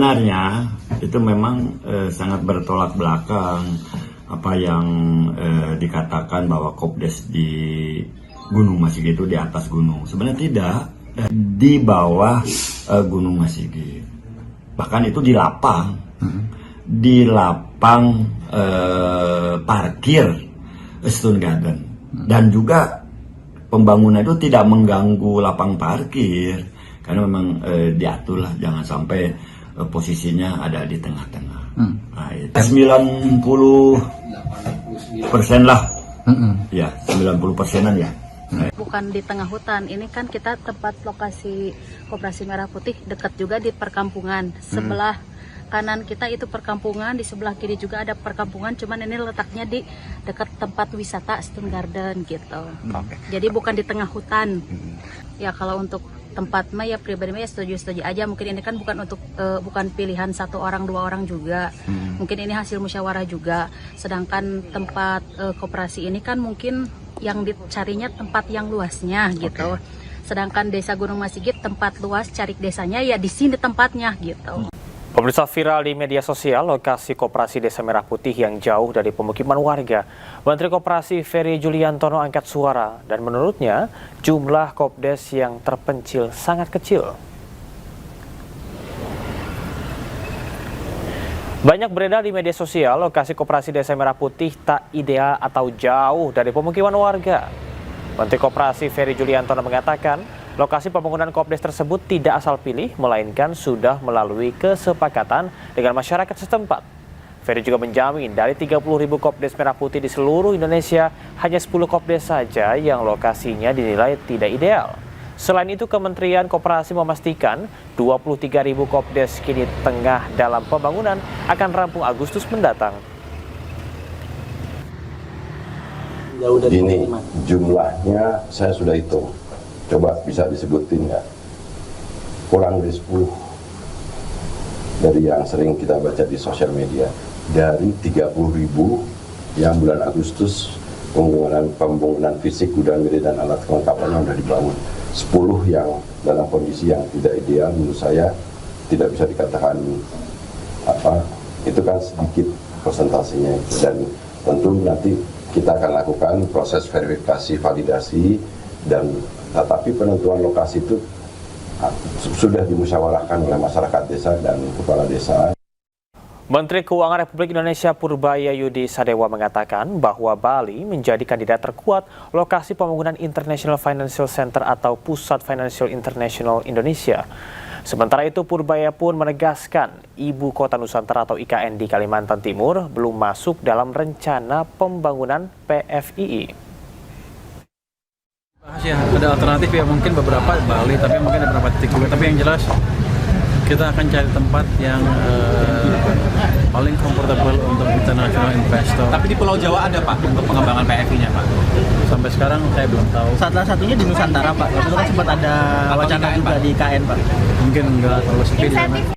sebenarnya itu memang sangat bertolak belakang apa yang dikatakan bahwa Kopdes di Gunung Masigit itu di atas gunung. Sebenarnya tidak, di bawah Gunung Masigit. Bahkan itu di lapang, parkir Stone Garden. Dan juga pembangunan itu tidak mengganggu lapang parkir, karena memang diaturlah jangan sampai posisinya ada di tengah-tengah. Nah, 90% lah, ya 90%-an ya. Bukan di tengah hutan, ini kan kita tempat lokasi Koperasi Merah Putih dekat juga di perkampungan. Sebelah kanan kita itu perkampungan, di sebelah kiri juga ada perkampungan, cuman ini letaknya di dekat tempat wisata Stone Garden gitu. Jadi bukan di tengah hutan. Ya kalau untuk tempat mah ya pribadi mah ya setuju aja. Mungkin ini kan bukan untuk bukan pilihan 1 orang 2 orang juga. Mungkin ini hasil musyawarah juga. Sedangkan tempat koperasi ini kan mungkin yang dicarinya tempat yang luasnya gitu. Sedangkan Desa Gunung Masigit tempat luas, cari desanya ya di sini tempatnya gitu. Pemirsa, viral di media sosial lokasi Koperasi Desa Merah Putih yang jauh dari pemukiman warga. Menteri Koperasi Ferry Juliantono angkat suara dan menurutnya jumlah Kopdes yang terpencil sangat kecil. Banyak beredar di media sosial lokasi Koperasi Desa Merah Putih tak ideal atau jauh dari pemukiman warga. Menteri Koperasi Ferry Juliantono mengatakan lokasi pembangunan Kopdes tersebut tidak asal pilih, melainkan sudah melalui kesepakatan dengan masyarakat setempat. Ferry juga menjamin dari 30.000 Kopdes Merah Putih di seluruh Indonesia, hanya 10 Kopdes saja yang lokasinya dinilai tidak ideal. Selain itu, Kementerian Koperasi memastikan 23.000 Kopdes kini tengah dalam pembangunan akan rampung Agustus mendatang. Ini jumlahnya saya sudah hitung. Coba bisa disebutin nggak? Kurang dari 10 dari yang sering kita baca di sosial media. Dari 30.000 yang bulan Agustus pembangunan fisik, gudang milik dan alat kelengkapannya sudah dibangun. 10 yang dalam kondisi yang tidak ideal, menurut saya tidak bisa dikatakan itu kan sedikit persentasenya. Dan tentu nanti kita akan lakukan proses verifikasi, validasi, dan tetapi penentuan lokasi itu sudah dimusyawarahkan oleh masyarakat desa dan kepala desa. Menteri Keuangan Republik Indonesia Purbaya Yudi Sadewa mengatakan bahwa Bali menjadi kandidat terkuat lokasi pembangunan International Financial Center atau Pusat Financial International Indonesia. Sementara itu, Purbaya pun menegaskan Ibu Kota Nusantara atau IKN di Kalimantan Timur belum masuk dalam rencana pembangunan PFII. Ya, ada alternatif ya, mungkin beberapa Bali, tapi mungkin ada beberapa titik juga. Tapi yang jelas kita akan cari tempat yang paling comfortable untuk international investor. Tapi di Pulau Jawa ada Pak untuk pengembangan PFI-nya Pak? Sampai sekarang saya belum tahu. Salah satunya di Nusantara Pak, waktu itu kan sempat ada wacana juga di IKN Pak. Mungkin enggak terlalu sepi.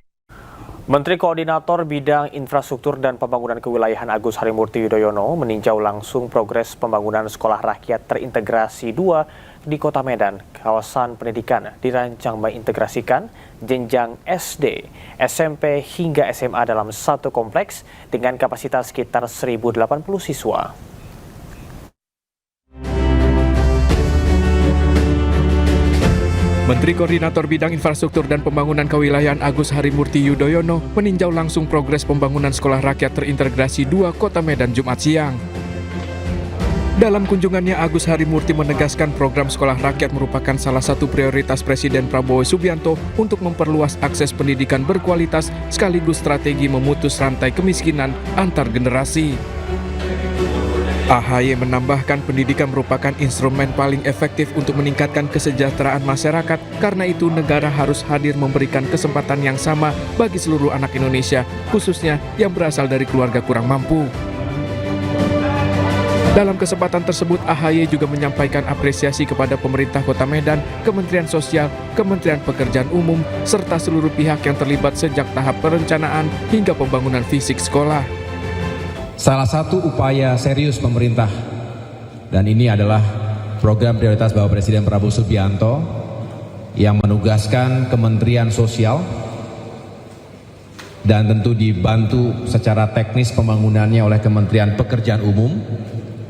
Menteri Koordinator Bidang Infrastruktur dan Pembangunan Kewilayahan Agus Harimurti Yudhoyono meninjau langsung progres pembangunan Sekolah Rakyat Terintegrasi 2 di Kota Medan. Kawasan pendidikan dirancang mengintegrasikan jenjang SD, SMP hingga SMA dalam satu kompleks dengan kapasitas sekitar 1.080 siswa. Menteri Koordinator Bidang Infrastruktur dan Pembangunan Kewilayahan Agus Harimurti Yudhoyono meninjau langsung progres pembangunan Sekolah Rakyat Terintegrasi 2 Kota Medan Jumat siang. Dalam kunjungannya, Agus Harimurti menegaskan program Sekolah Rakyat merupakan salah satu prioritas Presiden Prabowo Subianto untuk memperluas akses pendidikan berkualitas sekaligus strategi memutus rantai kemiskinan antar generasi. AHY menambahkan pendidikan merupakan instrumen paling efektif untuk meningkatkan kesejahteraan masyarakat. Karena itu negara harus hadir memberikan kesempatan yang sama bagi seluruh anak Indonesia, khususnya yang berasal dari keluarga kurang mampu. Dalam kesempatan tersebut, AHY juga menyampaikan apresiasi kepada pemerintah Kota Medan, Kementerian Sosial, Kementerian Pekerjaan Umum, serta seluruh pihak yang terlibat sejak tahap perencanaan hingga pembangunan fisik sekolah. Salah satu upaya serius pemerintah, dan ini adalah program prioritas Bapak Presiden Prabowo Subianto yang menugaskan Kementerian Sosial dan tentu dibantu secara teknis pembangunannya oleh Kementerian Pekerjaan Umum,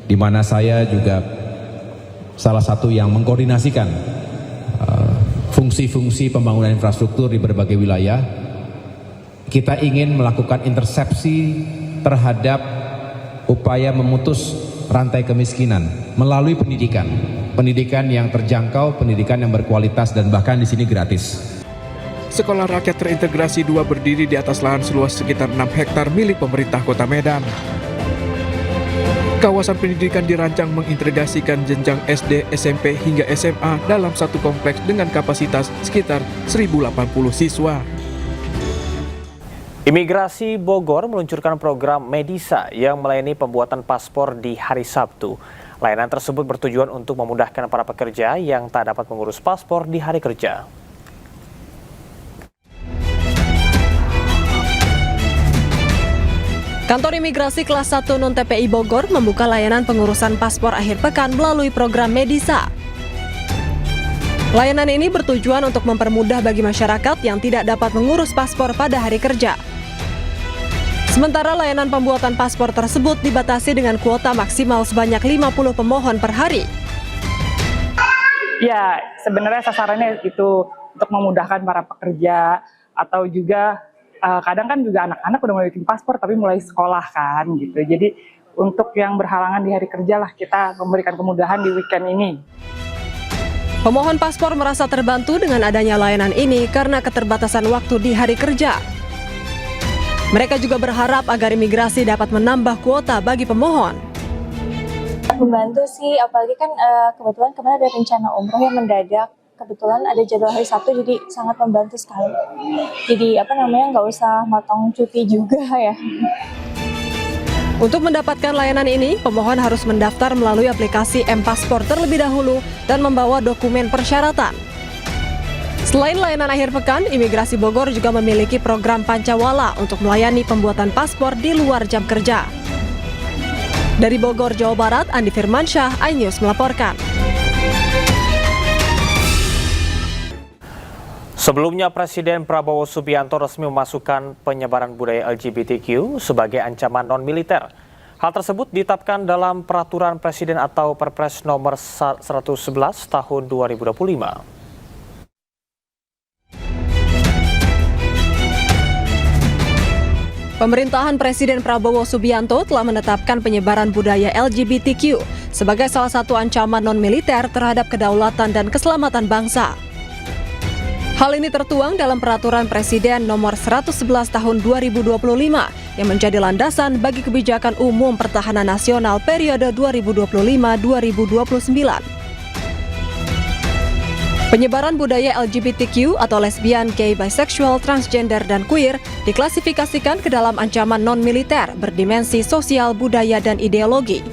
di mana saya juga salah satu yang mengkoordinasikan fungsi-fungsi pembangunan infrastruktur di berbagai wilayah. Kita ingin melakukan intersepsi terhadap upaya memutus rantai kemiskinan melalui pendidikan yang terjangkau, pendidikan yang berkualitas dan bahkan di sini gratis. Sekolah Rakyat Terintegrasi 2 berdiri di atas lahan seluas sekitar 6 hektar milik pemerintah Kota Medan. Kawasan pendidikan dirancang mengintegrasikan jenjang SD, SMP hingga SMA dalam satu kompleks dengan kapasitas sekitar 1.080 siswa. Imigrasi Bogor meluncurkan program Medisa yang melayani pembuatan paspor di hari Sabtu. Layanan tersebut bertujuan untuk memudahkan para pekerja yang tak dapat mengurus paspor di hari kerja. Kantor Imigrasi Kelas 1 Non-TPI Bogor membuka layanan pengurusan paspor akhir pekan melalui program Medisa. Layanan ini bertujuan untuk mempermudah bagi masyarakat yang tidak dapat mengurus paspor pada hari kerja. Sementara layanan pembuatan paspor tersebut dibatasi dengan kuota maksimal sebanyak 50 pemohon per hari. Ya, sebenarnya sasarannya itu untuk memudahkan para pekerja atau juga kadang kan juga anak-anak udah mulai bikin paspor tapi mulai sekolah kan gitu. Jadi untuk yang berhalangan di hari kerja lah kita memberikan kemudahan di weekend ini. Pemohon paspor merasa terbantu dengan adanya layanan ini karena keterbatasan waktu di hari kerja. Mereka juga berharap agar imigrasi dapat menambah kuota bagi pemohon. Membantu sih, apalagi kan kebetulan kemarin ada rencana umroh yang mendadak. Kebetulan ada jadwal hari Sabtu, jadi sangat membantu sekali. Jadi nggak usah motong cuti juga ya. Untuk mendapatkan layanan ini, pemohon harus mendaftar melalui aplikasi M-Paspor terlebih dahulu dan membawa dokumen persyaratan. Selain layanan akhir pekan, Imigrasi Bogor juga memiliki program Pancawala untuk melayani pembuatan paspor di luar jam kerja. Dari Bogor, Jawa Barat, Andi Firmansyah, iNews melaporkan. Sebelumnya, Presiden Prabowo Subianto resmi memasukkan penyebaran budaya LGBTQ sebagai ancaman non-militer. Hal tersebut ditetapkan dalam Peraturan Presiden atau Perpres nomor 111 tahun 2025. Pemerintahan Presiden Prabowo Subianto telah menetapkan penyebaran budaya LGBTQ sebagai salah satu ancaman non-militer terhadap kedaulatan dan keselamatan bangsa. Hal ini tertuang dalam Peraturan Presiden nomor 111 tahun 2025 yang menjadi landasan bagi kebijakan umum pertahanan nasional periode 2025-2029. Penyebaran budaya LGBTQ atau lesbian, gay, bisexual, transgender, dan queer diklasifikasikan ke dalam ancaman non-militer berdimensi sosial, budaya, dan ideologi.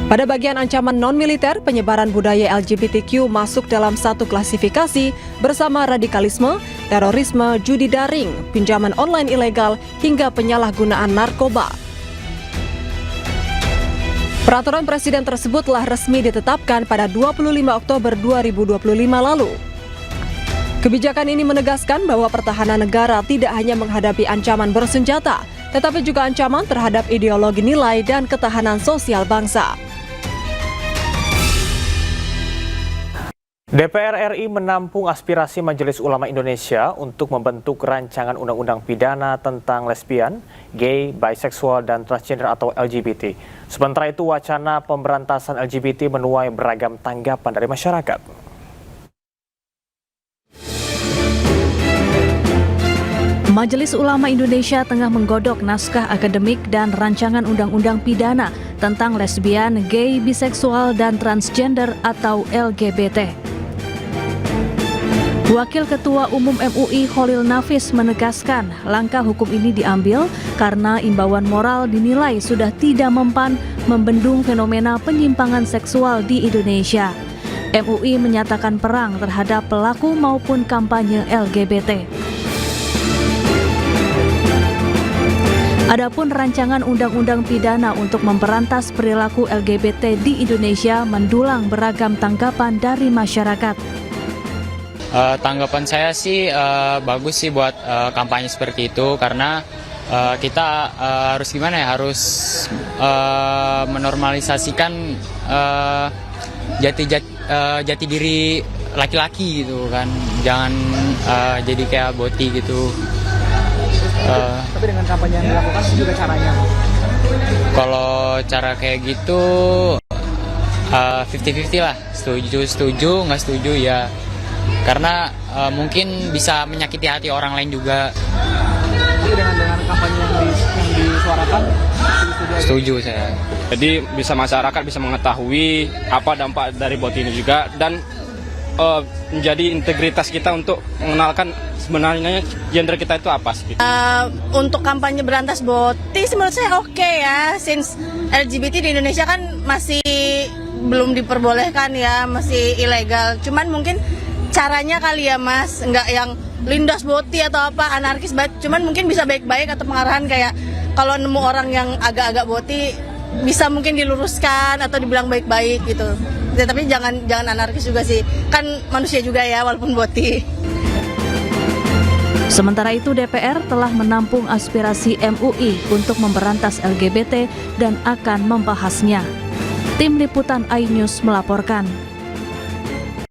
Pada bagian ancaman non-militer, penyebaran budaya LGBTQ masuk dalam satu klasifikasi bersama radikalisme, terorisme, judi daring, pinjaman online ilegal, hingga penyalahgunaan narkoba. Peraturan Presiden tersebut telah resmi ditetapkan pada 25 Oktober 2025 lalu. Kebijakan ini menegaskan bahwa pertahanan negara tidak hanya menghadapi ancaman bersenjata, tetapi juga ancaman terhadap ideologi nilai dan ketahanan sosial bangsa. DPR RI menampung aspirasi Majelis Ulama Indonesia untuk membentuk rancangan undang-undang pidana tentang lesbian, gay, bisexual, dan transgender atau LGBT. Sementara itu, wacana pemberantasan LGBT menuai beragam tanggapan dari masyarakat. Majelis Ulama Indonesia tengah menggodok naskah akademik dan rancangan undang-undang pidana tentang lesbian, gay, biseksual, dan transgender atau LGBT. Wakil Ketua Umum MUI Kholil Nafis menegaskan langkah hukum ini diambil karena imbauan moral dinilai sudah tidak mempan membendung fenomena penyimpangan seksual di Indonesia. MUI menyatakan perang terhadap pelaku maupun kampanye LGBT. Adapun rancangan undang-undang pidana untuk memberantas perilaku LGBT di Indonesia mendulang beragam tanggapan dari masyarakat. Tanggapan saya sih bagus sih buat kampanye seperti itu, karena kita harus gimana ya, harus menormalisasikan jati diri laki-laki gitu kan, jangan jadi kayak boti gitu. Tapi dengan kampanye yang dilakukan juga caranya. Kalau cara kayak gitu 50-50 lah, setuju nggak setuju ya, karena mungkin bisa menyakiti hati orang lain juga. Tapi dengan kampanye yang disuarakan Setuju saya. Jadi bisa masyarakat bisa mengetahui apa dampak dari bot ini juga, dan menjadi integritas kita untuk mengenalkan sebenarnya gender kita itu apa sih. Untuk kampanye berantas boti menurut saya oke ya, since LGBT di Indonesia kan masih belum diperbolehkan ya, masih ilegal. Cuman mungkin caranya kali ya Mas, nggak yang lindas boti atau apa anarkis banget. Cuman mungkin bisa baik-baik atau pengarahan kayak kalau nemu orang yang agak-agak boti bisa mungkin diluruskan atau dibilang baik-baik gitu. Ya, tapi jangan anarkis juga sih, kan manusia juga ya walaupun boti. Sementara itu DPR telah menampung aspirasi MUI untuk memberantas LGBT dan akan membahasnya. Tim Liputan iNews melaporkan.